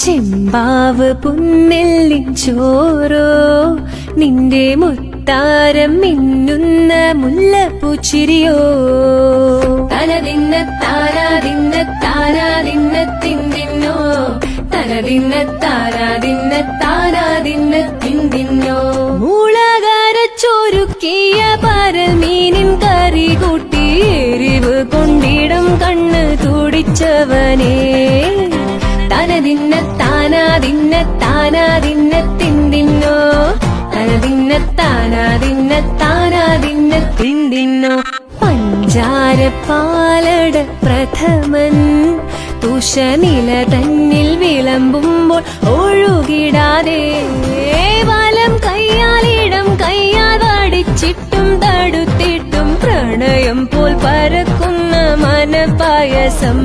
ചെമ്പാവ് പുന്നെല്ലിൻ ചോറോ നിന്റെ മുത്താരം മിന്നുന്ന മുല്ലപ്പൂച്ചിരിയോ തനതിന്ന താരാതിന്ന താരാതിന്ന തിന്തിന്നോ തനതിന്ന താരാതിന്ന താരാതിന്ന തിന്തിന്നോ മൂളകാരച്ചൊരുക്കിയ പരമീനിൻ കറി കൂട്ടി എരിവ് കൊണ്ടിടം കണ്ണ് തുടിച്ചവനേ തനതിന്ന താനാതിന്ന താനാതിന്ന തിന്തിന്നോ തനതിന്ന താനാതിന്ന താനാതിന്ന തിന്തിന്നോ പഞ്ചാരപ്പാലട പ്രഥമൻ തുഷനില തന്നിൽ വിളമ്പുമ്പോൾ ഒഴുകിടാതെ വലം കയ്യാലിടം കയ്യാൽ വടിച്ചിട്ടും തടുത്തിട്ടും പ്രണയം പോൽ പരക്കുന്ന മനപായസം